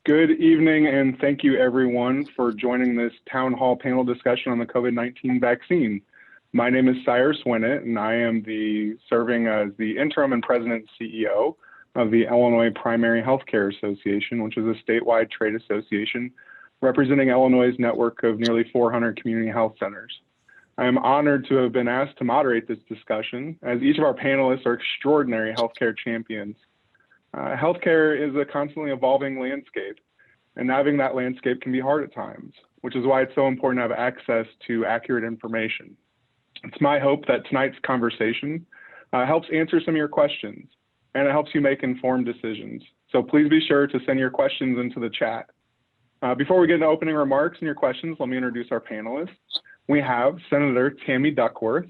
Good evening, and thank you everyone for joining this town hall panel discussion on the COVID-19 vaccine. My name is Cyrus Winnett, and I am serving as the interim and president and CEO of the Illinois Primary Healthcare Association, which is a statewide trade association representing Illinois' network of nearly 400 community health centers. I am honored to have been asked to moderate this discussion, as each of our panelists are extraordinary healthcare champions. Healthcare is a constantly evolving landscape, and navigating that landscape can be hard at times, which is why it's so important to have access to accurate information. It's my hope that tonight's conversation helps answer some of your questions, and it helps you make informed decisions. So please be sure to send your questions into the chat. Before we get into opening remarks and your questions, let me introduce our panelists. We have Senator Tammy Duckworth,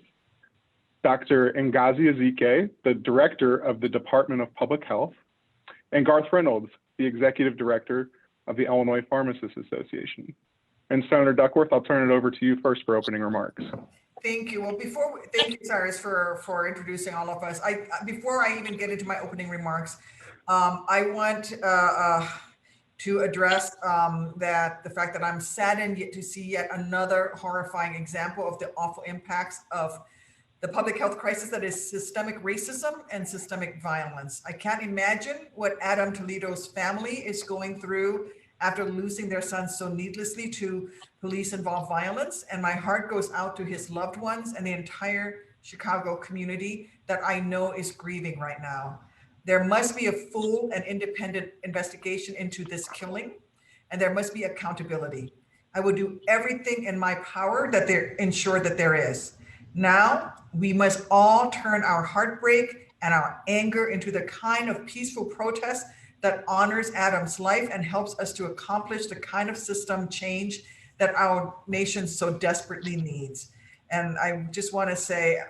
Dr. Ngozi Ezike, the Director of the Department of Public Health, and Garth Reynolds, the Executive Director of the Illinois Pharmacists Association. And Senator Duckworth, I'll turn it over to you first for opening remarks. Thank you. Well, thank you, Cyrus, for introducing all of us. Before I even get into my opening remarks, I want to address the fact that I'm saddened to see yet another horrifying example of the awful impacts of the public health crisis that is systemic racism and systemic violence. I can't imagine what Adam Toledo's family is going through after losing their son so needlessly to police-involved violence. And my heart goes out to his loved ones and the entire Chicago community that I know is grieving right now. There must be a full and independent investigation into this killing, and there must be accountability. I will do everything in my power that ensure that there is. Now, we must all turn our heartbreak and our anger into the kind of peaceful protest that honors Adam's life and helps us to accomplish the kind of system change that our nation so desperately needs. And I just want to say,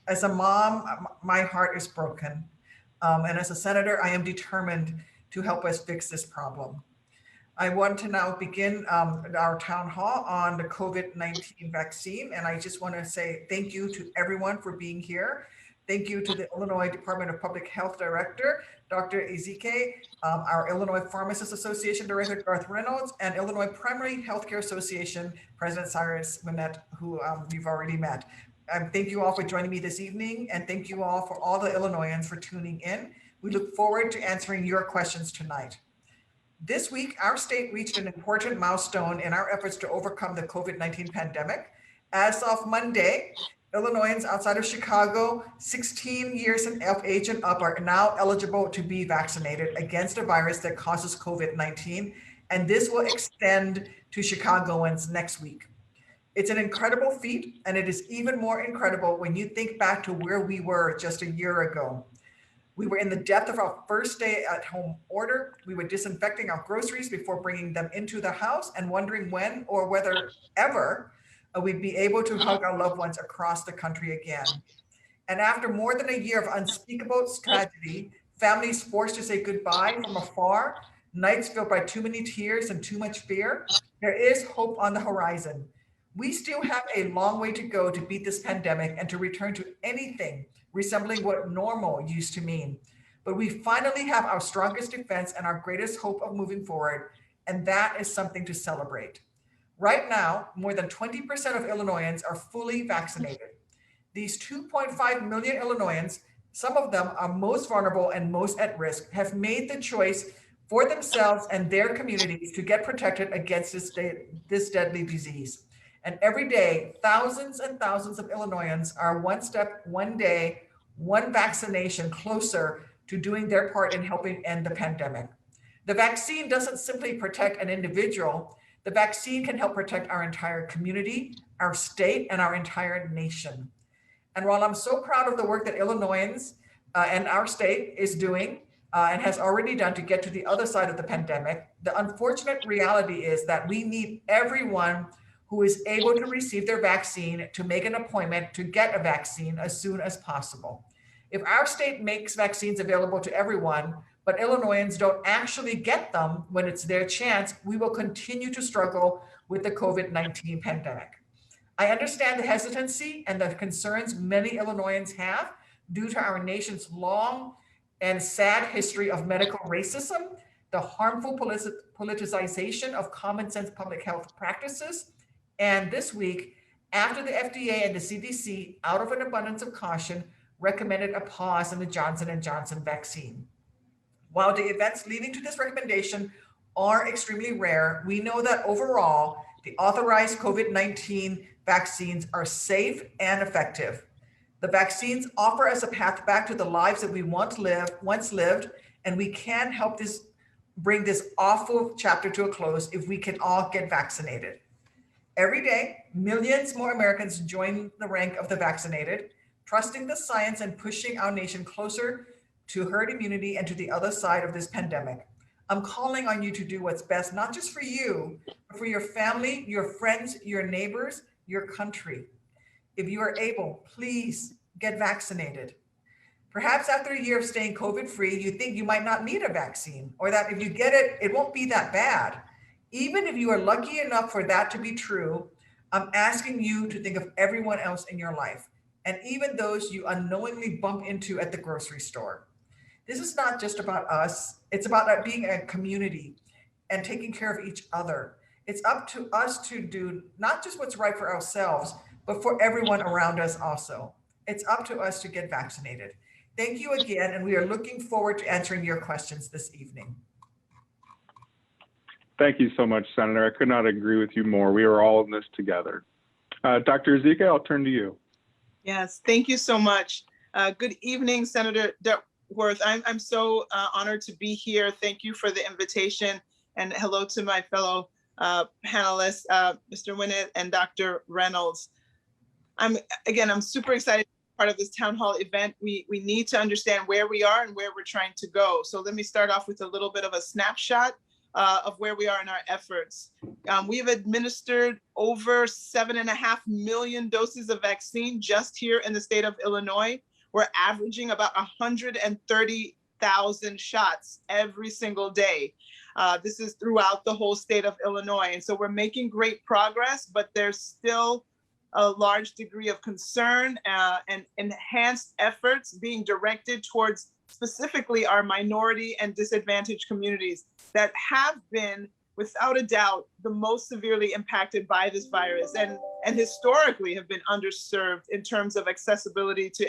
as a mom, my heart is broken. And as a senator, I am determined to help us fix this problem. I want to now begin our town hall on the COVID-19 vaccine. And I just want to say thank you to everyone for being here. Thank you to the Illinois Department of Public Health Director, Dr. Ezike, our Illinois Pharmacists Association Director, Garth Reynolds, and Illinois Primary Healthcare Association President Cyrus Winnett, who you've already met. Thank you all for joining me this evening, and thank you all for all the Illinoisans for tuning in. We look forward to answering your questions tonight. This week, our state reached an important milestone in our efforts to overcome the COVID-19 pandemic. As of Monday, Illinoisans outside of Chicago, 16 years of age and up, are now eligible to be vaccinated against a virus that causes COVID-19, and this will extend to Chicagoans next week. It's an incredible feat, and it is even more incredible when you think back to where we were just a year ago. We were in the depth of our first stay-at-home order. We were disinfecting our groceries before bringing them into the house and wondering when or whether ever we'd be able to hug our loved ones across the country again. And after more than a year of unspeakable tragedy, families forced to say goodbye from afar, nights filled by too many tears and too much fear, there is hope on the horizon. We still have a long way to go to beat this pandemic and to return to anything resembling what normal used to mean. But we finally have our strongest defense and our greatest hope of moving forward, and that is something to celebrate. Right now, more than 20% of Illinoisans are fully vaccinated. These 2.5 million Illinoisans, some of them are most vulnerable and most at risk, have made the choice for themselves and their communities to get protected against this deadly disease. And every day, thousands and thousands of Illinoisans are one step, one day, one vaccination closer to doing their part in helping end the pandemic. The vaccine doesn't simply protect an individual. The vaccine can help protect our entire community, our state, and our entire nation. And while I'm so proud of the work that Illinoisans and our state is doing and has already done to get to the other side of the pandemic, the unfortunate reality is that we need everyone who is able to receive their vaccine to make an appointment to get a vaccine as soon as possible. If our state makes vaccines available to everyone, but Illinoisans don't actually get them when it's their chance, we will continue to struggle with the COVID-19 pandemic. I understand the hesitancy and the concerns many Illinoisans have due to our nation's long and sad history of medical racism, the harmful politicization of common sense public health practices. And this week, after the FDA and the CDC, out of an abundance of caution, recommended a pause in the Johnson & Johnson vaccine. While the events leading to this recommendation are extremely rare, we know that overall, the authorized COVID-19 vaccines are safe and effective. The vaccines offer us a path back to the lives that we once lived, and we can help bring this awful chapter to a close if we can all get vaccinated. Every day, millions more Americans join the rank of the vaccinated, trusting the science and pushing our nation closer to herd immunity and to the other side of this pandemic. I'm calling on you to do what's best, not just for you, but for your family, your friends, your neighbors, your country. If you are able, please get vaccinated. Perhaps after a year of staying COVID-free, you think you might not need a vaccine, or that if you get it, it won't be that bad. Even if you are lucky enough for that to be true, I'm asking you to think of everyone else in your life, and even those you unknowingly bump into at the grocery store. This is not just about us. It's about being a community and taking care of each other. It's up to us to do not just what's right for ourselves, but for everyone around us also. It's up to us to get vaccinated. Thank you again, and we are looking forward to answering your questions this evening. Thank you so much, Senator. I could not agree with you more. We are all in this together. Dr. Ezike, I'll turn to you. Yes, thank you so much. Good evening, Senator Duckworth. I'm so honored to be here. Thank you for the invitation, and hello to my fellow panelists, Mr. Winnett and Dr. Reynolds. I'm super excited to be part of this town hall event. We need to understand where we are and where we're trying to go. So let me start off with a little bit of a snapshot of where we are in our efforts. We've administered over 7.5 million doses of vaccine just here in the state of Illinois. We're averaging about 130,000 shots every single day. This is throughout the whole state of Illinois. And so we're making great progress, but there's still a large degree of concern and enhanced efforts being directed towards specifically our minority and disadvantaged communities that have been, without a doubt, the most severely impacted by this virus and historically have been underserved in terms of accessibility to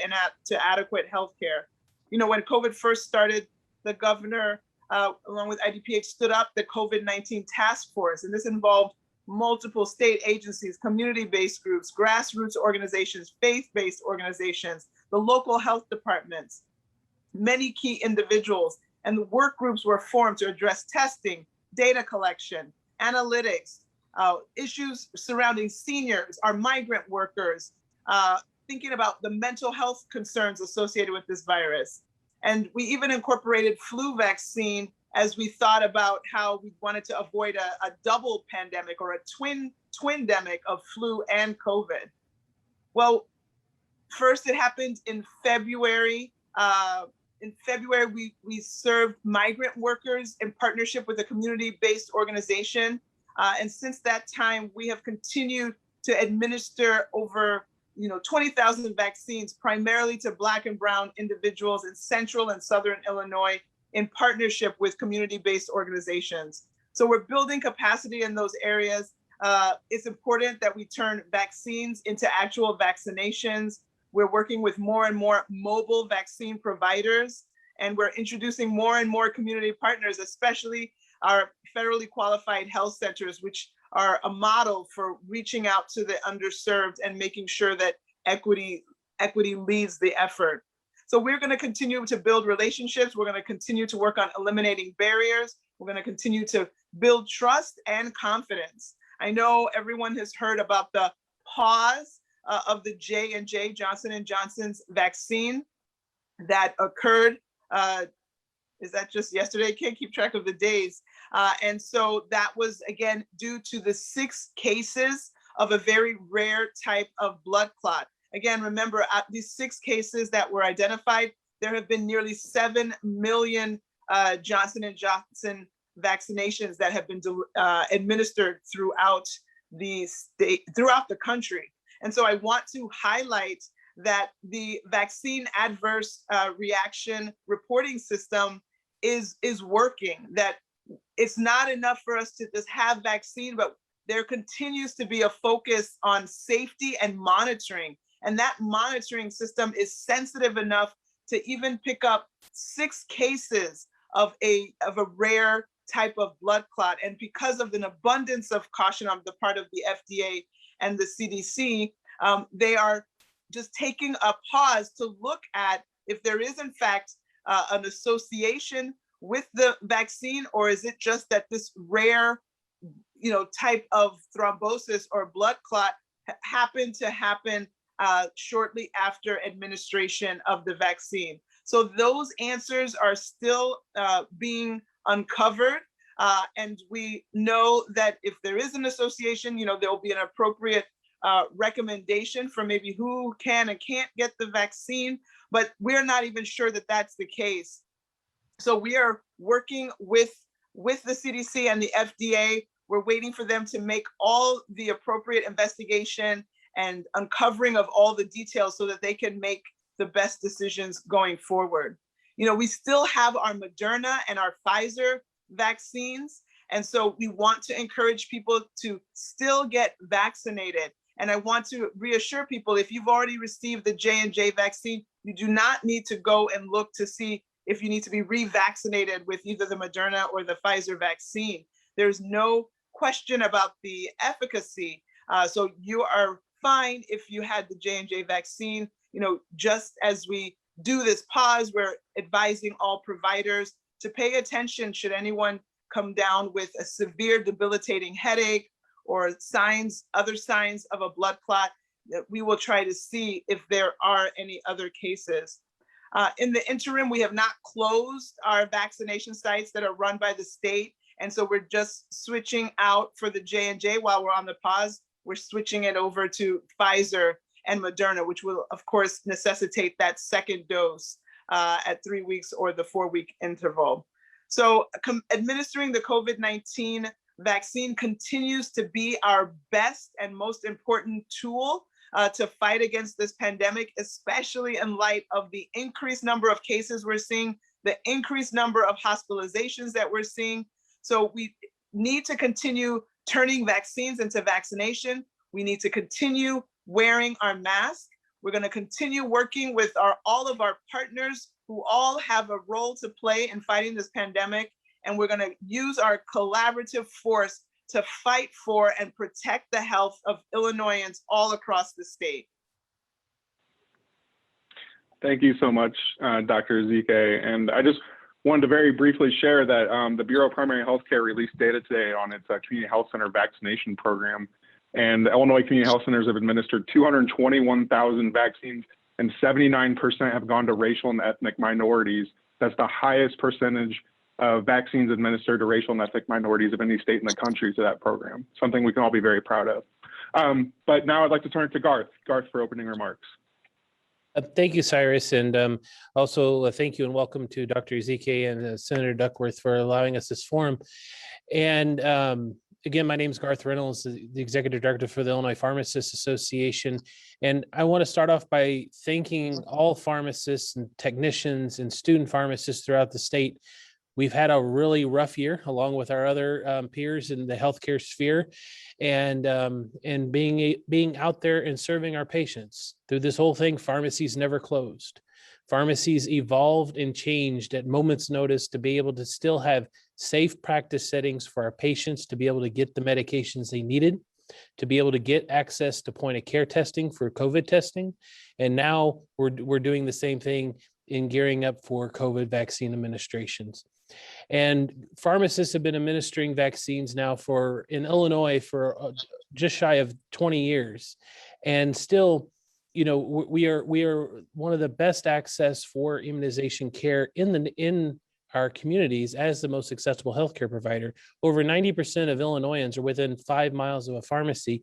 adequate health care. You know, when COVID first started, the governor, along with IDPH, stood up the COVID-19 task force, and this involved multiple state agencies, community-based groups, grassroots organizations, faith-based organizations, the local health departments, many key individuals, and the work groups were formed to address testing, data collection, analytics, issues surrounding seniors, our migrant workers, thinking about the mental health concerns associated with this virus. And we even incorporated flu vaccine as we thought about how we wanted to avoid a double pandemic or a twin-demic of flu and COVID. Well, first it happened in February. In February, we served migrant workers in partnership with a community-based organization. And since that time, we have continued to administer over 20,000 vaccines, primarily to Black and Brown individuals in Central and Southern Illinois, in partnership with community-based organizations. So we're building capacity in those areas. It's important that we turn vaccines into actual vaccinations. We're working with more and more mobile vaccine providers, and we're introducing more and more community partners, especially our federally qualified health centers, which are a model for reaching out to the underserved and making sure that equity leads the effort. So we're going to continue to build relationships. We're going to continue to work on eliminating barriers. We're going to continue to build trust and confidence. I know everyone has heard about the pause of the J&J, Johnson & Johnson's vaccine that occurred. Is that just yesterday? I can't keep track of the days. And so that was, again, due to the 6 cases of a very rare type of blood clot. Again, remember, these 6 cases that were identified, there have been nearly 7 million Johnson & Johnson vaccinations that have been administered throughout the state, throughout the country. And so I want to highlight that the vaccine adverse reaction reporting system is working, that it's not enough for us to just have vaccine, but there continues to be a focus on safety and monitoring. And that monitoring system is sensitive enough to even pick up 6 cases of a rare type of blood clot. And because of an abundance of caution on the part of the FDA and the CDC, they are just taking a pause to look at if there is in fact an association with the vaccine, or is it just that this rare, type of thrombosis or blood clot happened to happen shortly after administration of the vaccine. So those answers are still being uncovered. And we know that if there is an association, there will be an appropriate recommendation for maybe who can and can't get the vaccine, but we're not even sure that that's the case. So we are working with the CDC and the FDA. We're waiting for them to make all the appropriate investigation and uncovering of all the details so that they can make the best decisions going forward. We still have our Moderna and our Pfizer vaccines. And so we want to encourage people to still get vaccinated. And I want to reassure people, if you've already received the J&J vaccine, you do not need to go and look to see if you need to be revaccinated with either the Moderna or the Pfizer vaccine. There's no question about the efficacy. So you are fine if you had the J&J vaccine. Just as we do this pause, we're advising all providers to pay attention should anyone come down with a severe debilitating headache or other signs of a blood clot, that we will try to see if there are any other cases. In the interim, we have not closed our vaccination sites that are run by the state. And so we're just switching out for the J&J while we're on the pause. We're switching it over to Pfizer and Moderna, which will, of course, necessitate that second dose at 3 weeks or the 4-week interval. So administering the COVID-19 vaccine continues to be our best and most important tool to fight against this pandemic, especially in light of the increased number of cases we're seeing, the increased number of hospitalizations that we're seeing. So we need to continue turning vaccines into vaccination. We need to continue wearing our mask. We're going to continue working with all of our partners who all have a role to play in fighting this pandemic. And we're going to use our collaborative force to fight for and protect the health of Illinoisans all across the state. Thank you so much, Dr. Ezike. And I just wanted to very briefly share that the Bureau of Primary Healthcare released data today on its community health center vaccination program. And the Illinois Community Health Centers have administered 221,000 vaccines, and 79% have gone to racial and ethnic minorities. That's the highest percentage of vaccines administered to racial and ethnic minorities of any state in the country to that program, something we can all be very proud of. But now I'd like to turn it to Garth. Garth, for opening remarks. Thank you, Cyrus, and also thank you and welcome to Dr. Ezike and Senator Duckworth for allowing us this forum. And again, my name is Garth Reynolds, the Executive Director for the Illinois Pharmacists Association. And I want to start off by thanking all pharmacists and technicians and student pharmacists throughout the state. We've had a really rough year, along with our other peers in the healthcare sphere, and being out there and serving our patients. Through this whole thing, pharmacies never closed. Pharmacies evolved and changed at moment's notice to be able to still have safe practice settings for our patients, to be able to get the medications they needed, to be able to get access to point of care testing for COVID testing. And now we're doing the same thing in gearing up for COVID vaccine administrations. And pharmacists have been administering vaccines now in Illinois for just shy of 20 years. And still, we are one of the best access for immunization care in our communities as the most accessible healthcare provider. Over 90% of Illinoisans are within 5 miles of a pharmacy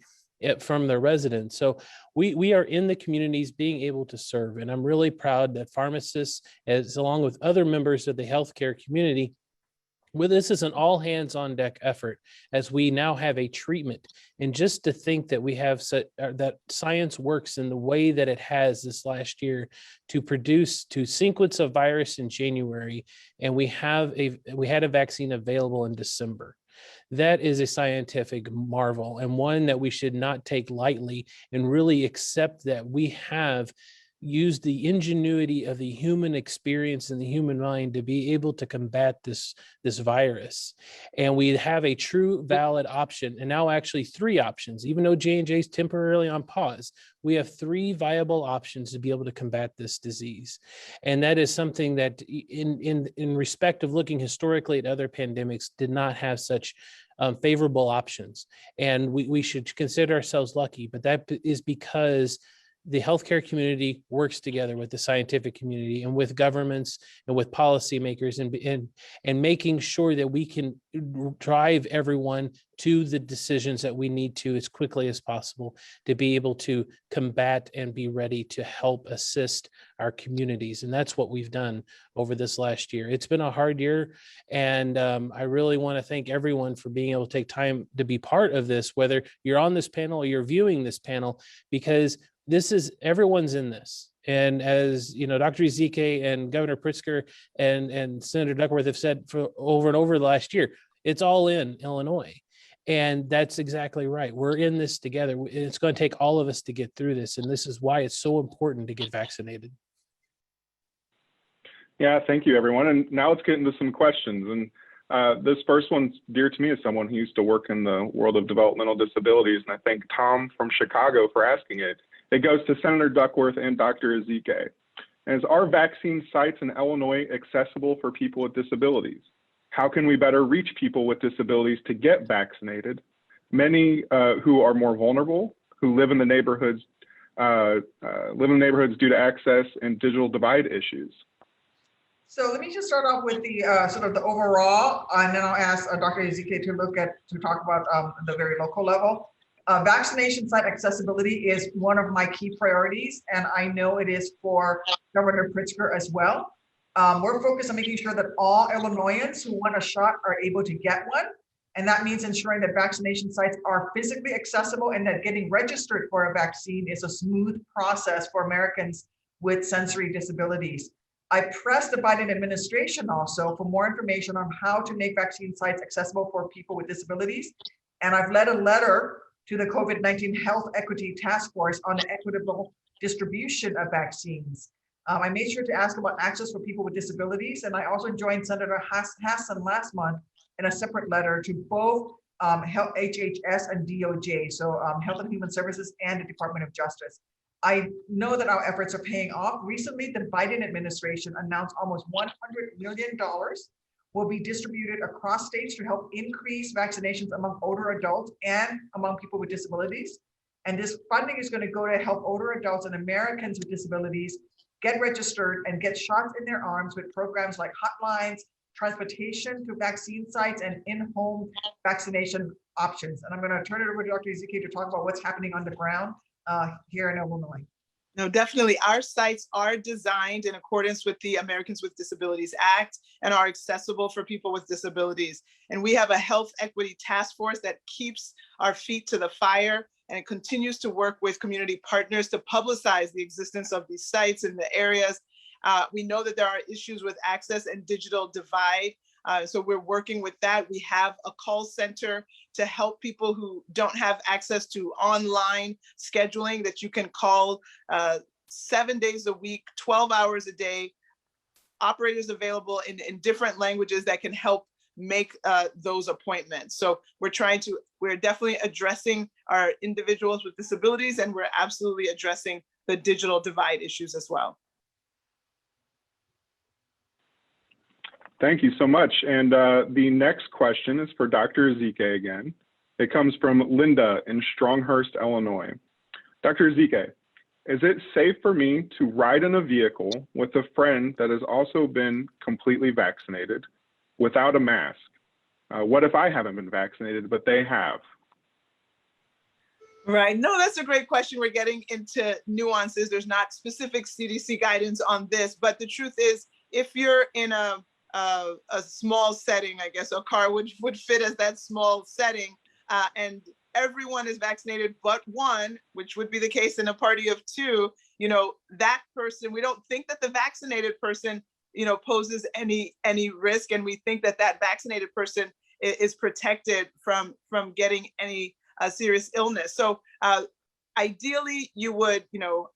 from their residents. So we are in the communities being able to serve. And I'm really proud that pharmacists, along with other members of the healthcare community, Well, this is an all hands on deck effort as we now have a treatment. And just to think that we have that science works in the way that it has this last year to sequence a virus in January, and we had a vaccine available in December. That is a scientific marvel, and one that we should not take lightly, and really accept that we have use the ingenuity of the human experience and the human mind to be able to combat this virus. And we have a true valid option, and now actually 3 options. Even though J&J is temporarily on pause, we have 3 viable options to be able to combat this disease. And that is something that in respect of looking historically at other pandemics did not have such favorable options. And we should consider ourselves lucky, but that is because the healthcare community works together with the scientific community and with governments and with policymakers and making sure that we can drive everyone to the decisions that we need to as quickly as possible to be able to combat and be ready to help assist our communities. And that's what we've done over this last year. It's been a hard year, and I really want to thank everyone for being able to take time to be part of this, whether you're on this panel or you're viewing this panel, because everyone's in this. And as you know, Dr. Ezike and Governor Pritzker and Senator Duckworth have said for over and over the last year, it's all in Illinois. And that's exactly right. We're in this together. It's going to take all of us to get through this. And this is why it's so important to get vaccinated. Yeah, thank you, everyone. And now let's get into some questions. And this first one's dear to me as someone who used to work in the world of developmental disabilities. And I thank Tom from Chicago for asking it. It goes to Senator Duckworth and Dr. Ezike. And are vaccine sites in Illinois accessible for people with disabilities? How can we better reach people with disabilities to get vaccinated? Many who are more vulnerable, who live in the neighborhoods due to access and digital divide issues. So let me just start off with the sort of the overall, and then I'll ask Dr. Ezike to talk about the very local level. Vaccination site accessibility is one of my key priorities, and I know it is for Governor Pritzker as well. We're focused on making sure that all Illinoisans who want a shot are able to get one, and that means ensuring that vaccination sites are physically accessible and that getting registered for a vaccine is a smooth process for Americans with sensory disabilities. I pressed the Biden administration also for more information on how to make vaccine sites accessible for people with disabilities, and I've led a letter to the COVID-19 Health Equity Task Force on the equitable distribution of vaccines. I made sure to ask about access for people with disabilities, and I also joined Senator Hassan last month in a separate letter to both HHS and DOJ, so Health and Human Services and the Department of Justice. I know that our efforts are paying off. Recently, the Biden administration announced almost $100 million will be distributed across states to help increase vaccinations among older adults and among people with disabilities. And this funding is going to go to help older adults and Americans with disabilities get registered and get shots in their arms with programs like hotlines, transportation to vaccine sites, and in-home vaccination options. And I'm going to turn it over to Dr. Ezike to talk about what's happening on the ground here in Illinois. No, definitely. Our sites are designed in accordance with the Americans with Disabilities Act and are accessible for people with disabilities. And we have a health equity task force that keeps our feet to the fire, and it continues to work with community partners to publicize the existence of these sites in the areas. We know that there are issues with access and digital divide. So we're working with that. We have a call center to help people who don't have access to online scheduling that you can call 7 days a week, 12 hours a day, operators available in different languages that can help make those appointments. So we're definitely addressing our individuals with disabilities, and we're absolutely addressing the digital divide issues as well. Thank you so much. And the next question is for Dr. Ezike again. It comes from Linda in Stronghurst, Illinois. Dr. Ezike, is it safe for me to ride in a vehicle with a friend that has also been completely vaccinated without a mask? What if I haven't been vaccinated, but they have? Right. No, that's a great question. We're getting into nuances. There's not specific CDC guidance on this, but the truth is, if you're in a a small setting, I guess. A car would fit as that small setting, and everyone is vaccinated but one, which would be the case in a party of two. That person, we don't think that the vaccinated person, poses any risk, and we think that that vaccinated person is protected from getting any serious illness. So ideally, you would,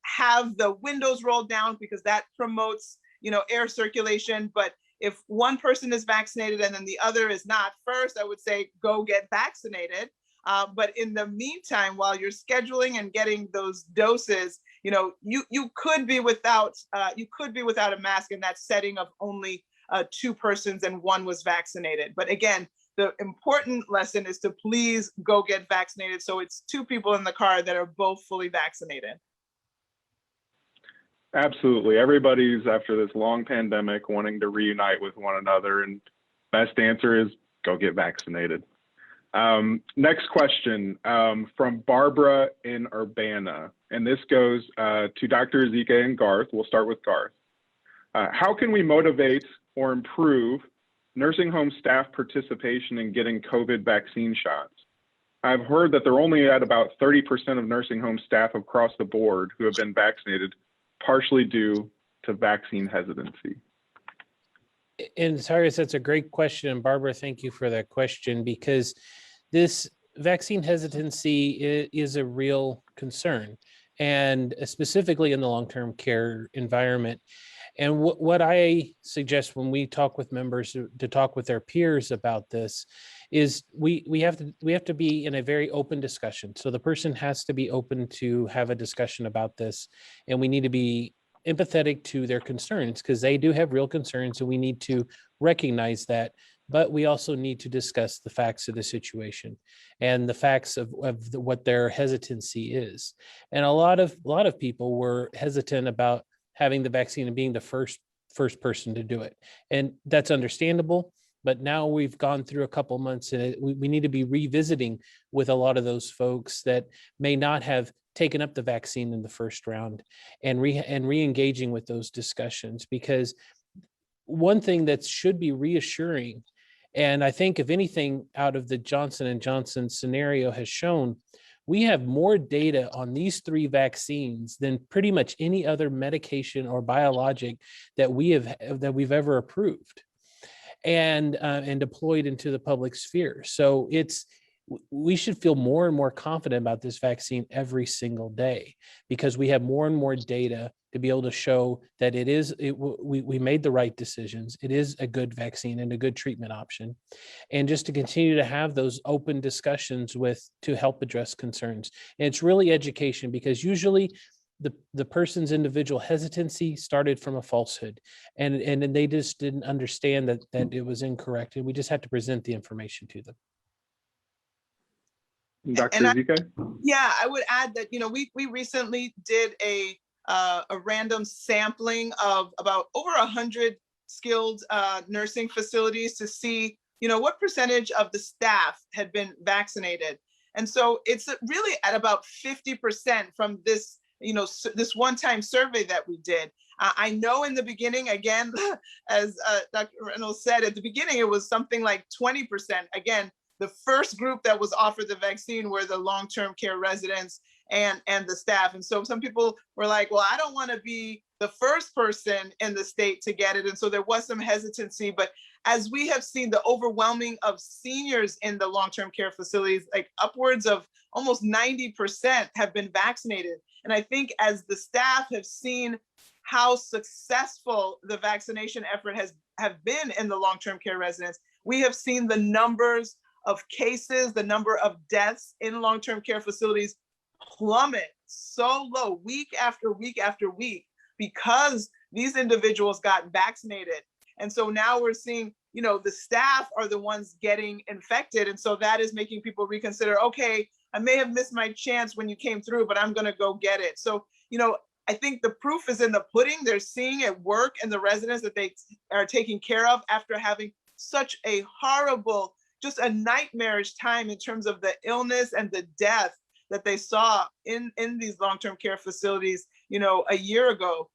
have the windows rolled down because that promotes, air circulation. But if one person is vaccinated and then the other is not, first, I would say go get vaccinated. But in the meantime, while you're scheduling and getting those doses, you could be without a mask in that setting of only two persons and one was vaccinated. But again, the important lesson is to please go get vaccinated. So it's two people in the car that are both fully vaccinated. Absolutely. Everybody's, after this long pandemic, wanting to reunite with one another, and best answer is go get vaccinated. Next question from Barbara in Urbana, and this goes to Dr. Ezike and Garth. We'll start with Garth. How can we motivate or improve nursing home staff participation in getting COVID vaccine shots? I've heard that they're only at about 30% of nursing home staff across the board who have been vaccinated, partially due to vaccine hesitancy. And Cyrus, that's a great question. And Barbara, thank you for that question, because this vaccine hesitancy is a real concern, and specifically in the long-term care environment. And what I suggest when we talk with members to talk with their peers about this is we have to be in a very open discussion. So the person has to be open to have a discussion about this, and we need to be empathetic to their concerns because they do have real concerns, and we need to recognize that. But we also need to discuss the facts of the situation and the facts of what their hesitancy is. And a lot of people were hesitant about having the vaccine and being the first person to do it. And that's understandable. But now we've gone through a couple months, and we need to be revisiting with a lot of those folks that may not have taken up the vaccine in the first round, and re-engaging with those discussions. Because one thing that should be reassuring, and I think if anything out of the Johnson & Johnson scenario has shown, we have more data on these three vaccines than pretty much any other medication or biologic that we've ever approved and deployed into the public sphere. So we should feel more and more confident about this vaccine every single day, because we have more and more data to be able to show that we made the right decisions. It is a good vaccine and a good treatment option. And just to continue to have those open discussions to help address concerns. And it's really education, because usually the person's individual hesitancy started from a falsehood, and they just didn't understand that it was incorrect. And we just have to present the information to them. Dr. Ezike? Yeah, I would add that, we recently did a random sampling of about over 100 skilled nursing facilities to see, what percentage of the staff had been vaccinated. And so it's really at about 50% from this, this one-time survey that we did. I know in the beginning, again, as Dr. Reynolds said, at the beginning, it was something like 20%. Again, the first group that was offered the vaccine were the long-term care residents and the staff. And so some people were like, well, I don't want to be the first person in the state to get it. And so there was some hesitancy. But as we have seen, the overwhelming of seniors in the long-term care facilities, like upwards of almost 90% have been vaccinated. And I think as the staff have seen how successful the vaccination effort have been in the long-term care residents, we have seen the numbers of cases, the number of deaths in long-term care facilities plummet so low week after week after week, because these individuals got vaccinated. And so now we're seeing, the staff are the ones getting infected. And so that is making people reconsider, okay, I may have missed my chance when you came through, but I'm going to go get it. So, I think the proof is in the pudding. They're seeing it work in the residents that they are taking care of after having such a horrible, just a nightmarish time in terms of the illness and the death that they saw in these long-term care facilities, a year ago.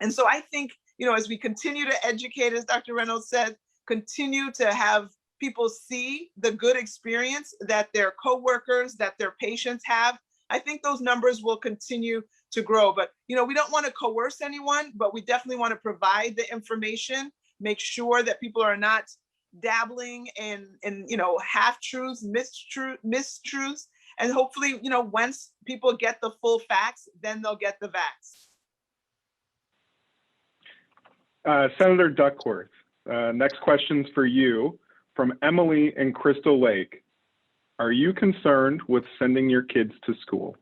And so I think, as we continue to educate, as Dr. Reynolds said, continue to have people see the good experience that their coworkers, that their patients have, I think those numbers will continue to grow. But, we don't want to coerce anyone, but we definitely want to provide the information, make sure that people are not dabbling in half truths, mistruths, and hopefully, once people get the full facts, then they'll get the vax. Senator Duckworth, next question's for you from Emily in Crystal Lake. Are you concerned with sending your kids to school?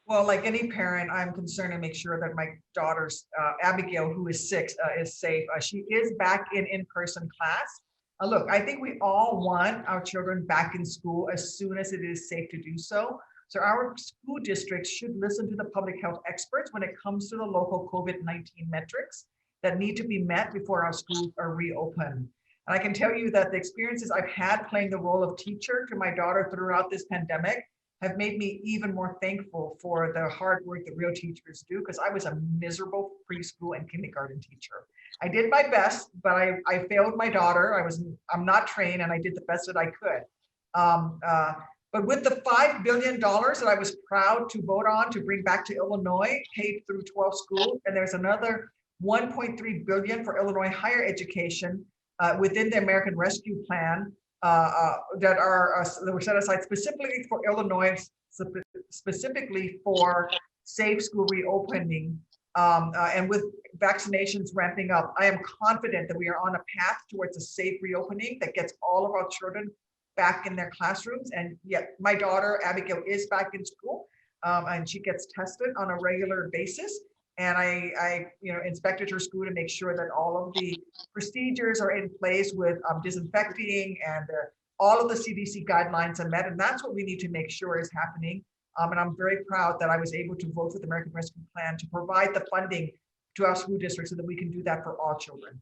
Well, like any parent, I'm concerned to make sure that my daughter's Abigail, who is 6, is safe. She is back in in-person class. Look, I think we all want our children back in school as soon as it is safe to do so. So our school districts should listen to the public health experts when it comes to the local COVID-19 metrics that need to be met before our schools are reopened. And I can tell you that the experiences I've had playing the role of teacher to my daughter throughout this pandemic have made me even more thankful for the hard work that real teachers do, because I was a miserable preschool and kindergarten teacher. I did my best, but I failed my daughter. I'm not trained, and I did the best that I could. But with the $5 billion that I was proud to vote on to bring back to Illinois, paid through 12 schools, and there's another $1.3 billion for Illinois higher education within the American Rescue Plan that were set aside specifically for Illinois, specifically for safe school reopening. And with vaccinations ramping up, I am confident that we are on a path towards a safe reopening that gets all of our children back in their classrooms. And yet my daughter, Abigail, is back in school and she gets tested on a regular basis. And I inspected her school to make sure that all of the procedures are in place with disinfecting and all of the CDC guidelines are met. And that's what we need to make sure is happening. And I'm very proud that I was able to vote for the American Rescue Plan to provide the funding to our school districts so that we can do that for all children.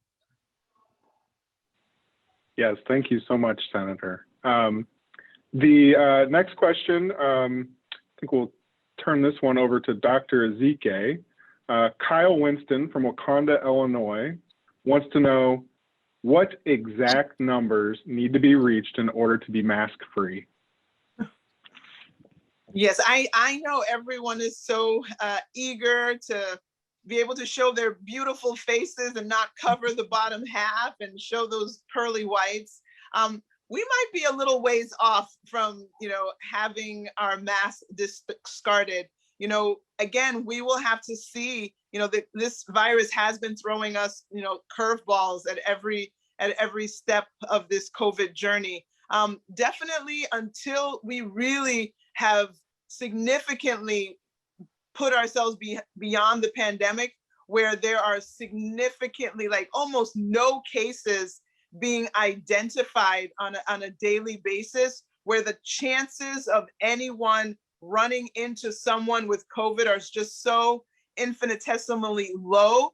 Yes, thank you so much, Senator. The next question, I think we'll turn this one over to Dr. Ezike. Kyle Winston from Wakanda, Illinois, wants to know what exact numbers need to be reached in order to be mask-free. Yes, I know everyone is so eager to be able to show their beautiful faces and not cover the bottom half and show those pearly whites. We might be a little ways off from, having our masks discarded. Again, we will have to see, that this virus has been throwing us, curveballs at every step of this COVID journey. Definitely until we really have significantly put ourselves beyond the pandemic, where there are significantly, like almost no cases being identified on a daily basis, where the chances of anyone running into someone with COVID are just so infinitesimally low,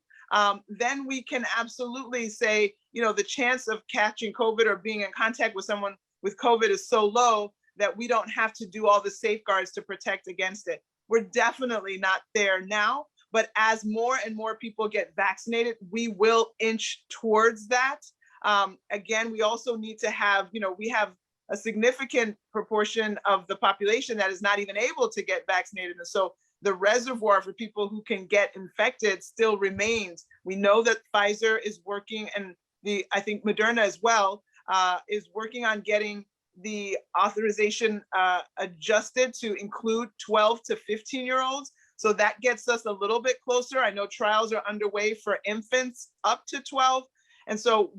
then we can absolutely say, the chance of catching COVID or being in contact with someone with COVID is so low that we don't have to do all the safeguards to protect against it. We're definitely not there now, but as more and more people get vaccinated, we will inch towards that. Again, we also need to have, we have a significant proportion of the population that is not even able to get vaccinated. And so the reservoir for people who can get infected still remains. We know that Pfizer is working, and I think Moderna as well, is working on getting the authorization adjusted to include 12 to 15-year-olds. So that gets us a little bit closer. I know trials are underway for infants up to 12. And so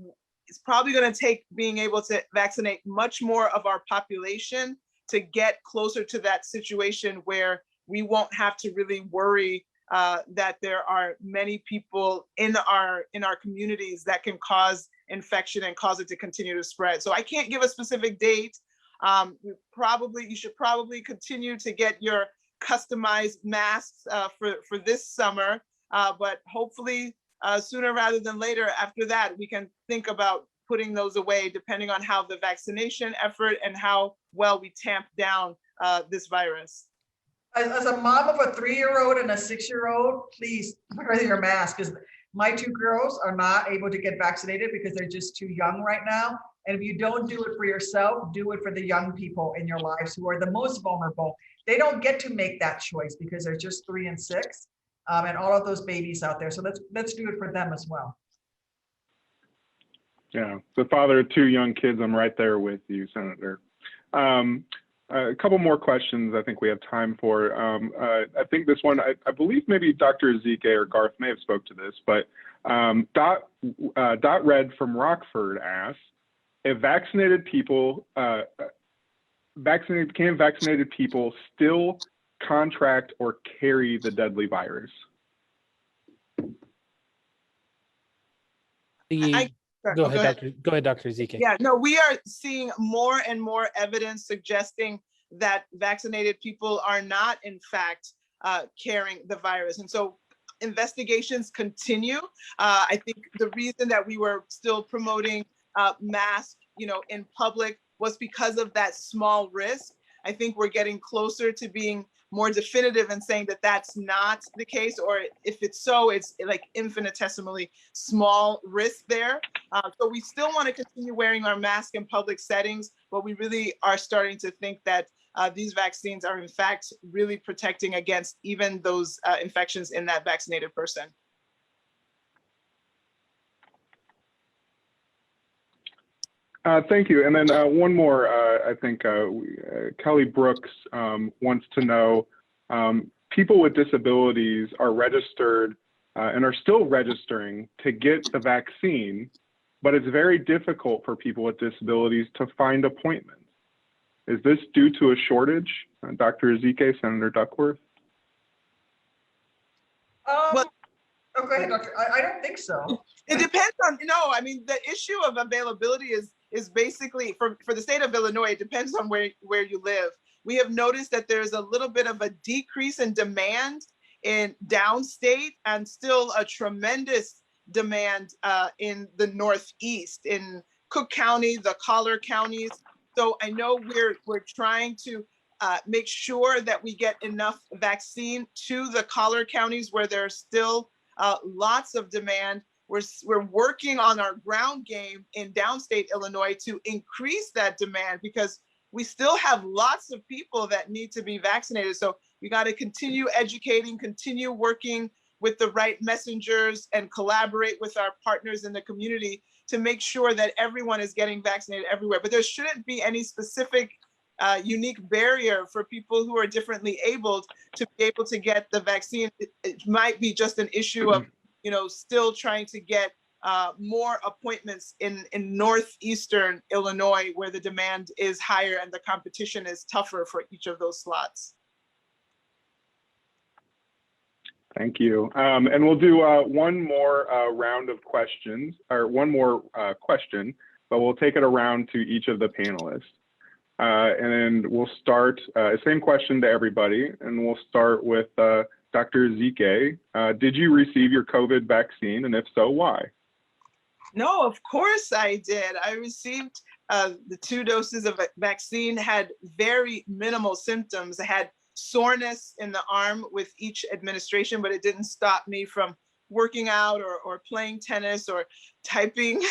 it's probably going to take being able to vaccinate much more of our population to get closer to that situation where we won't have to really worry that there are many people in our communities that can cause infection and cause it to continue to spread. So I can't give a specific date. You should probably continue to get your customized masks for this summer, but hopefully sooner rather than later after that, we can think about putting those away depending on how the vaccination effort and how well we tamp down this virus. As a mom of a 3-year-old and a 6-year-old, please wear your mask, because My two girls are not able to get vaccinated because they're just too young right now. And if you don't do it for yourself, do it for the young people in your lives who are the most vulnerable. They don't get to make that choice because they're just 3 and 6, and all of those babies out there. So let's do it for them as well. Yeah, the father of 2 young kids, I'm right there with you, Senator. A couple more questions I think we have time for. I think this one, I believe maybe Dr. Ezike or Garth may have spoke to this, but Dot Red from Rockford asks, if vaccinated people, can vaccinated people still contract or carry the deadly virus? Go ahead, Dr. Ezike. Yeah, no, we are seeing more and more evidence suggesting that vaccinated people are not, in fact, carrying the virus. And so investigations continue. I think the reason that we were still promoting masks, in public was because of that small risk. I think we're getting closer to being more definitive and saying that that's not the case, or if it's so, it's like infinitesimally small risk there. So we still want to continue wearing our mask in public settings, but we really are starting to think that these vaccines are in fact really protecting against even those infections in that vaccinated person. Thank you. And then one more, I think Kelly Brooks wants to know, people with disabilities are registered and are still registering to get the vaccine, but it's very difficult for people with disabilities to find appointments. Is this due to a shortage? Dr. Ezike, Senator Duckworth? Well, oh, go ahead, Doctor. I don't think so. It depends on, I mean, the issue of availability is basically, for the state of Illinois, it depends on where you live. We have noticed that there's a little bit of a decrease in demand in downstate and still a tremendous demand in the Northeast, in Cook County, the collar counties. So I know we're trying to make sure that we get enough vaccine to the collar counties where there's still lots of demand. We're working on our ground game in downstate Illinois to increase that demand because we still have lots of people that need to be vaccinated. So we got to continue educating, continue working with the right messengers, and collaborate with our partners in the community to make sure that everyone is getting vaccinated everywhere. But there shouldn't be any specific unique barrier for people who are differently abled to be able to get the vaccine. It might be just an issue of still trying to get more appointments in northeastern Illinois, where the demand is higher and the competition is tougher for each of those slots. Thank you. And we'll do one more round of questions, or one more question, but we'll take it around to each of the panelists. And we'll start, same question to everybody, and we'll start with Dr. Ezike. Did you receive your COVID vaccine, and if so, why? No, of course I did. I received the 2 doses of vaccine, had very minimal symptoms. I had soreness in the arm with each administration, but it didn't stop me from working out or playing tennis or typing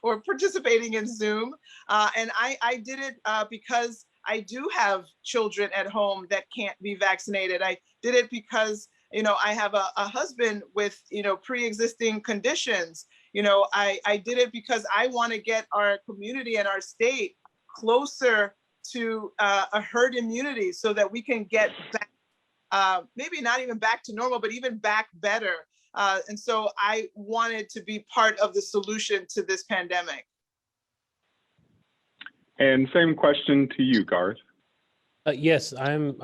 or participating in Zoom. And I did it because I do have children at home that can't be vaccinated. I did it because, I have a husband with, pre-existing conditions. I did it because I want to get our community and our state closer to a herd immunity so that we can get back, maybe not even back to normal, but even back better. And so I wanted to be part of the solution to this pandemic. And same question to you, Garth. Yes, I'm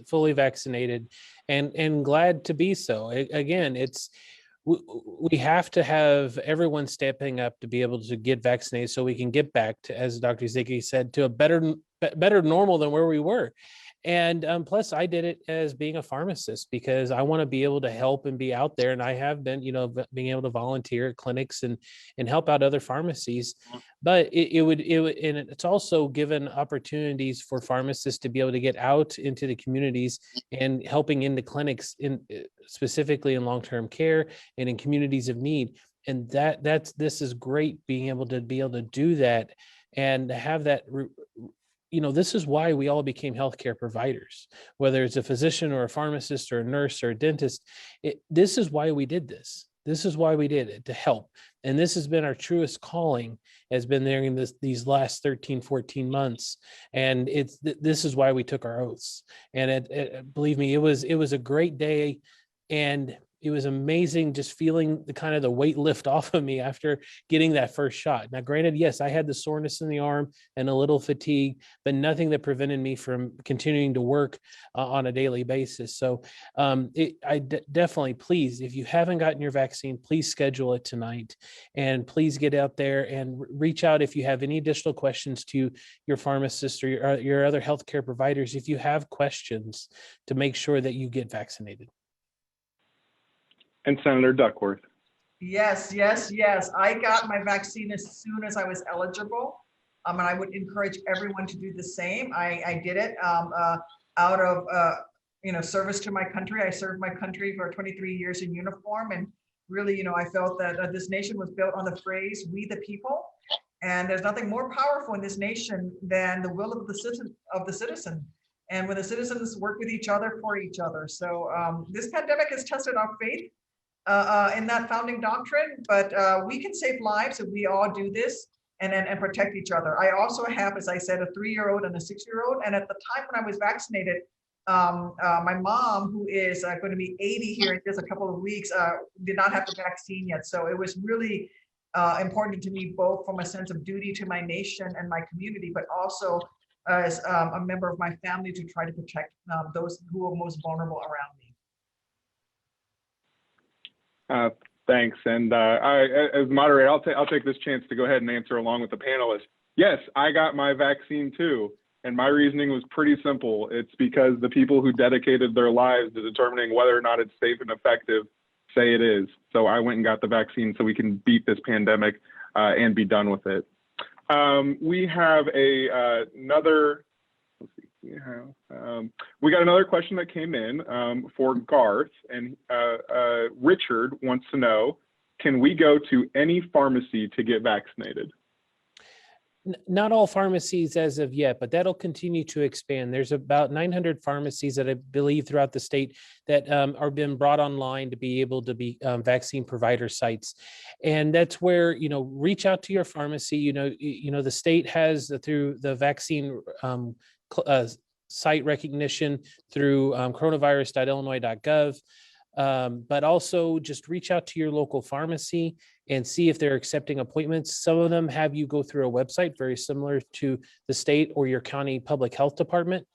fully vaccinated, and glad to be so. Again, we have to have everyone stepping up to be able to get vaccinated so we can get back to, as Dr. Ezike said, to a better normal than where we were. And plus, I did it as being a pharmacist because I want to be able to help and be out there. And I have been, being able to volunteer at clinics and help out other pharmacies. But and it's also given opportunities for pharmacists to be able to get out into the communities and helping into clinics specifically in long-term care and in communities of need. And this is great being able to do that and have that. This is why we all became healthcare providers, whether it's a physician or a pharmacist or a nurse or a dentist. This is why we did this. This is why we did it, to help. And this has been our truest calling, has been there in these last 13, 14 months. And this is why we took our oaths. And believe me, it was a great day. And it was amazing just feeling the weight lift off of me after getting that first shot. Now, granted, yes, I had the soreness in the arm and a little fatigue, but nothing that prevented me from continuing to work on a daily basis. So definitely, please, if you haven't gotten your vaccine, please schedule it tonight. And please get out there and reach out if you have any additional questions to your pharmacist or your other healthcare providers if you have questions, to make sure that you get vaccinated. And Senator Duckworth. Yes. I got my vaccine as soon as I was eligible. And I would encourage everyone to do the same. I did it out of service to my country. I served my country for 23 years in uniform. And really, I felt that this nation was built on the phrase, "we the people." And there's nothing more powerful in this nation than the will of the citizen. And when the citizens work with each other for each other. So this pandemic has tested our faith in that founding doctrine, but we can save lives if we all do this and protect each other. I also have, as I said, a 3-year-old and a 6-year-old. And at the time when I was vaccinated, my mom, who is going to be 80 here in just a couple of weeks, did not have the vaccine yet. So it was really important to me, both from a sense of duty to my nation and my community, but also as a member of my family to try to protect those who are most vulnerable around me. Thanks. And as moderator, I'll take this chance to go ahead and answer along with the panelists. Yes, I got my vaccine too. And my reasoning was pretty simple. It's because the people who dedicated their lives to determining whether or not it's safe and effective say it is. So I went and got the vaccine so we can beat this pandemic and be done with it. We have another. Let's see. We got another question that came in for Garth, and Richard wants to know, can we go to any pharmacy to get vaccinated? Not all pharmacies as of yet, but that'll continue to expand. There's about 900 pharmacies that I believe throughout the state that are being brought online to be able to be vaccine provider sites. And that's where, reach out to your pharmacy. The state has through the vaccine site recognition through coronavirus.illinois.gov. But also just reach out to your local pharmacy and see if they're accepting appointments. Some of them have you go through a website very similar to the state or your county public health department.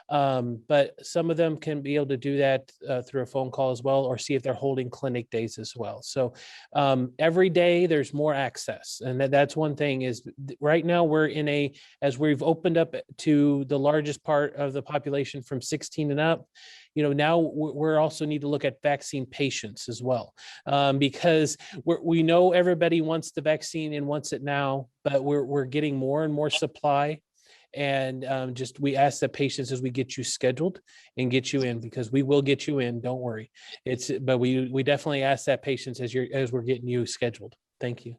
But some of them can be able to do that through a phone call as well, or see if they're holding clinic days as well. So every day there's more access. And that's one thing is right now we're as we've opened up to the largest part of the population from 16 and up, now we're also need to look at vaccine patients as well, because we know everybody wants the vaccine and wants it now, but we're getting more and more supply. And we ask the patients as we get you scheduled and get you in, because we will get you in, don't worry. But we definitely ask that patients as we're getting you scheduled. Thank you.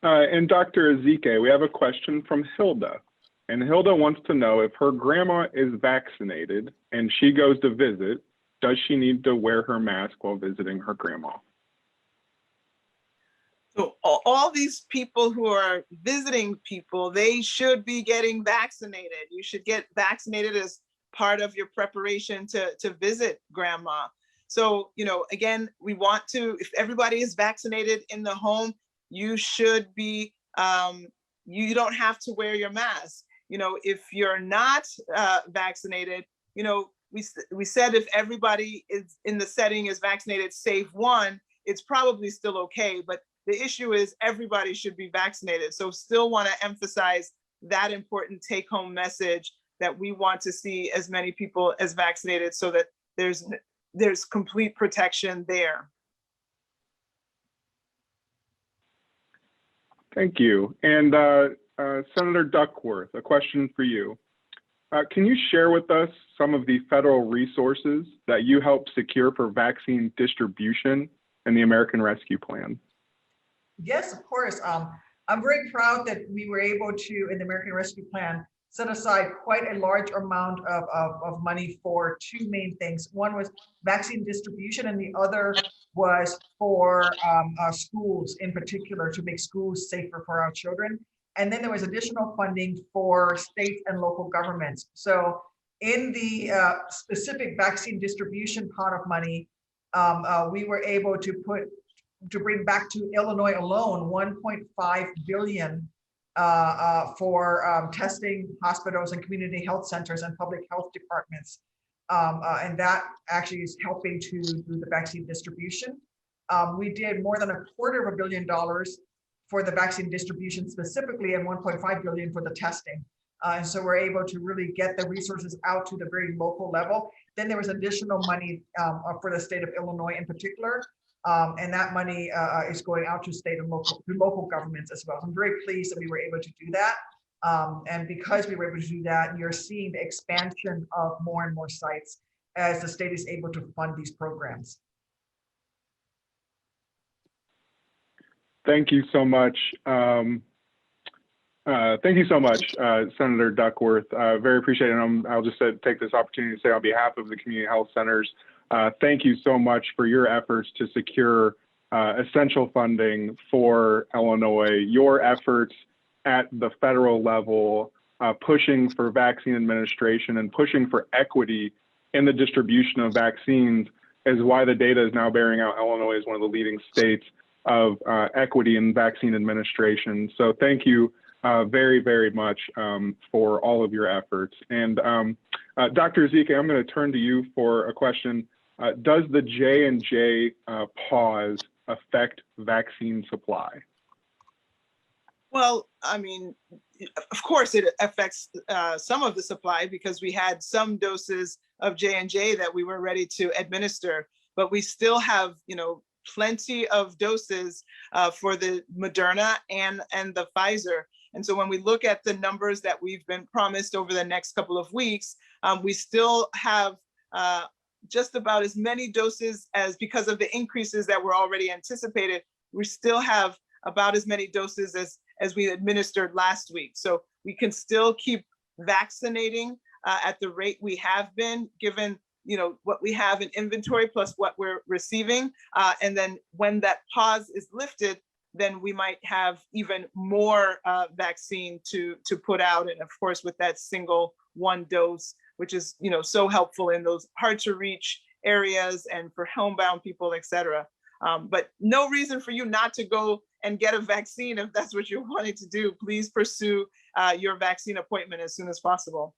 And Dr. Ezike, we have a question from Hilda. And Hilda wants to know, if her grandma is vaccinated and she goes to visit, does she need to wear her mask while visiting her grandma? So all these people who are visiting people, they should be getting vaccinated. You should get vaccinated as part of your preparation to visit grandma. So, again, we want to, if everybody is vaccinated in the home, you should be, you don't have to wear your mask. If you're not vaccinated, we said if everybody is in the setting is vaccinated, save one, it's probably still okay. But the issue is everybody should be vaccinated. So still want to emphasize that important take-home message that we want to see as many people as vaccinated so that there's complete protection there. Thank you. And Senator Duckworth, a question for you. Can you share with us some of the federal resources that you helped secure for vaccine distribution in the American Rescue Plan? Yes, of course. I'm very proud that we were able to, in the American Rescue Plan, set aside quite a large amount of money for two main things. One was vaccine distribution, and the other was for schools in particular, to make schools safer for our children. And then there was additional funding for state and local governments. So in the specific vaccine distribution pot of money, we were able to bring back to Illinois alone 1.5 billion for testing, hospitals and community health centers and public health departments. And that actually is helping to do the vaccine distribution. We did more than $250 million for the vaccine distribution specifically, and 1.5 billion for the testing. And so we're able to really get the resources out to the very local level. Then there was additional money for the state of Illinois in particular. And that money is going out to state and local governments as well. So I'm very pleased that we were able to do that. And because we were able to do that, you're seeing the expansion of more and more sites as the state is able to fund these programs. Thank you so much. Thank you so much, Senator Duckworth. Very appreciate it. I'll just take this opportunity to say on behalf of the community health centers, thank you so much for your efforts to secure essential funding for Illinois. Your efforts at the federal level, pushing for vaccine administration and pushing for equity in the distribution of vaccines is why the data is now bearing out Illinois is one of the leading states of equity in vaccine administration. So thank you very, very much for all of your efforts. And Dr. Ezike, I'm going to turn to you for a question. Does the J&J pause affect vaccine supply? Well, I mean, of course it affects some of the supply because we had some doses of J&J that we were ready to administer, but we still have, plenty of doses for the Moderna and the Pfizer. And so when we look at the numbers that we've been promised over the next couple of weeks, we still have just about as many doses as, because of the increases that were already anticipated, we still have about as many doses as we administered last week. So we can still keep vaccinating at the rate we have been, given what we have in inventory plus what we're receiving. And then when that pause is lifted, then we might have even more vaccine to put out. And of course, with that single one dose, which is so helpful in those hard to reach areas and for homebound people, et cetera. But no reason for you not to go and get a vaccine if that's what you're wanting to do. Please pursue your vaccine appointment as soon as possible.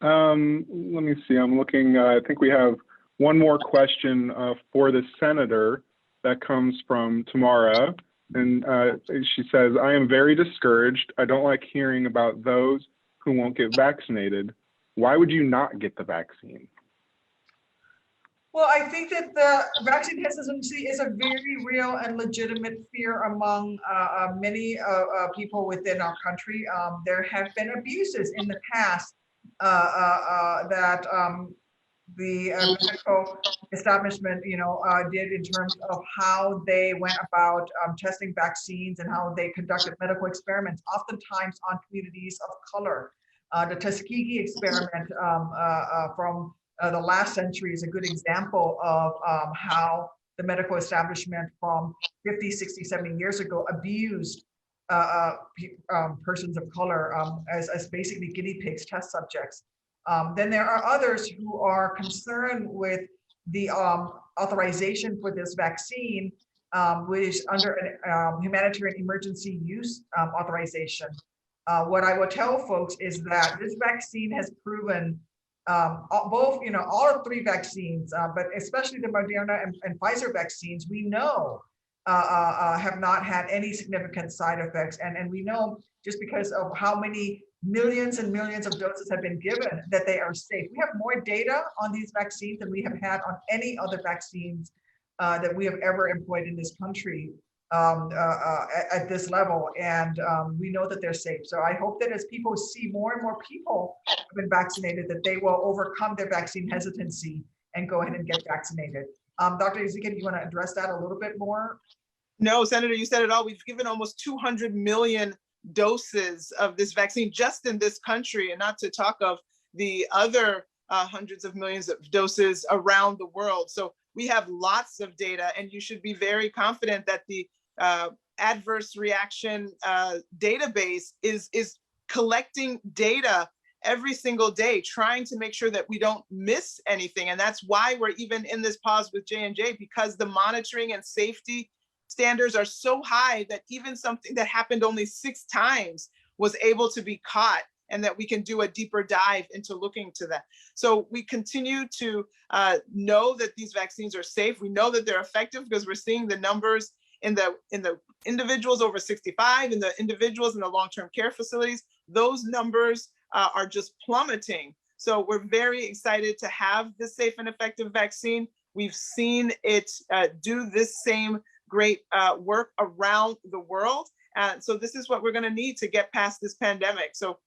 Let me see, I'm looking, I think we have one more question for the senator that comes from Tamara. And she says, I am very discouraged. I don't like hearing about those who won't get vaccinated. Why would you not get the vaccine? Well, I think that the vaccine hesitancy is a very real and legitimate fear among many people within our country. There have been abuses in the past that the medical establishment, did in terms of how they went about testing vaccines and how they conducted medical experiments, oftentimes on communities of color. The Tuskegee experiment from the last century is a good example of how the medical establishment from 50, 60, 70 years ago abused persons of color as basically guinea pigs, test subjects. Then there are others who are concerned with the authorization for this vaccine, which is under a humanitarian emergency use authorization. What I will tell folks is that this vaccine has proven both, all three vaccines, but especially the Moderna and Pfizer vaccines, we know have not had any significant side effects. And we know just because of how many millions and millions of doses have been given that they are safe. We have more data on these vaccines than we have had on any other vaccines that we have ever employed in this country at this level. And we know that they're safe. So I hope that as people see more and more people have been vaccinated, that they will overcome their vaccine hesitancy and go ahead and get vaccinated. Dr. Ezekiel, do you want to address that a little bit more? No, Senator, you said it all. We've given almost 200 million doses of this vaccine just in this country, and not to talk of the other hundreds of millions of doses around the world. So we have lots of data, and you should be very confident that the adverse reaction database is collecting data every single day, trying to make sure that we don't miss anything. And that's why we're even in this pause with J&J, because the monitoring and safety standards are so high that even something that happened only 6 times was able to be caught, and that we can do a deeper dive into looking to that. So we continue to know that these vaccines are safe. We know that they're effective because we're seeing the numbers in the individuals over 65, in the individuals in the long-term care facilities. Those numbers are just plummeting. So we're very excited to have this safe and effective vaccine. We've seen it do this same great work around the world. So this is what we're going to need to get past this pandemic. So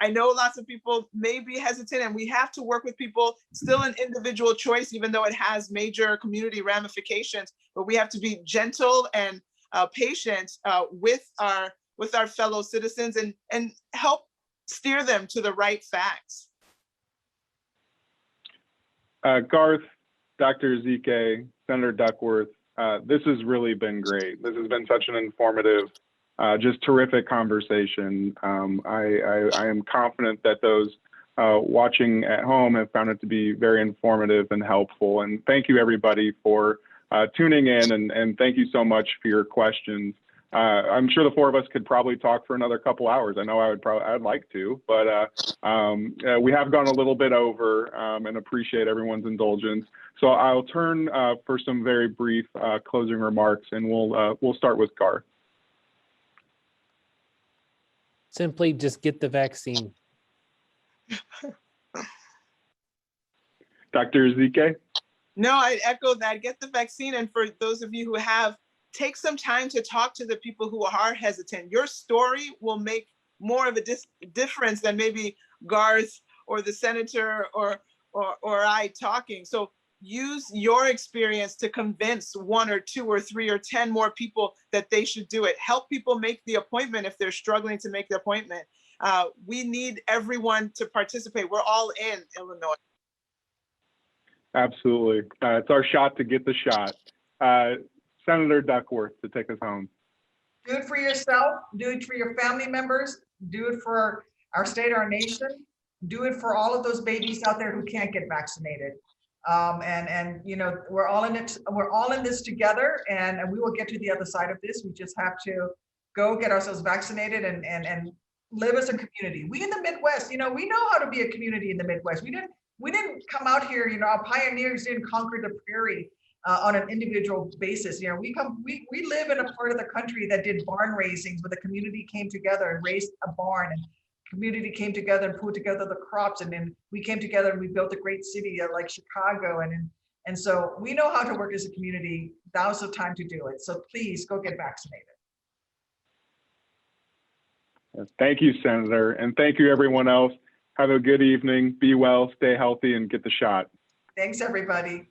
I know lots of people may be hesitant, and we have to work with people. Still an individual choice, even though it has major community ramifications, but we have to be gentle and patient with our fellow citizens and help steer them to the right facts. Garth, Dr. Ezike, Senator Duckworth, this has really been great. This has been such an informative, just terrific conversation. I am confident that those watching at home have found it to be very informative and helpful. And thank you, everybody, for tuning in, and thank you so much for your questions. I'm sure the 4 of us could probably talk for another couple hours. I know I'd like to, but we have gone a little bit over, and appreciate everyone's indulgence. So I'll turn for some very brief closing remarks, and we'll start with Garth. Simply just get the vaccine. Dr. Ezike? No, I echo that. Get the vaccine. And for those of you who have, take some time to talk to the people who are hesitant. Your story will make more of a difference than maybe Garth or the senator or I talking. So use your experience to convince 1 or 2 or 3 or 10 more people that they should do it. Help people make the appointment if they're struggling to make the appointment. We need everyone to participate. We're all in Illinois. Absolutely. It's our shot to get the shot. Senator Duckworth, to take us home. Do it for yourself, do it for your family members, do it for our state, our nation, do it for all of those babies out there who can't get vaccinated. And you know, we're all in it, we're all in this together, and we will get to the other side of this. We just have to go get ourselves vaccinated and live as a community. We in the Midwest, you know, we know how to be a community in the Midwest. We didn't come out here, you know, our pioneers didn't conquer the prairie on an individual basis. You know, we live in a part of the country that did barn raisings, where the community came together and raised a barn, and community came together and put together the crops, and then we came together and we built a great city like Chicago, and so we know how to work as a community. Now's the time to do it. So please go get vaccinated. Thank you, Senator, and thank you, everyone else. Have a good evening. Be well, stay healthy, and get the shot. Thanks, everybody.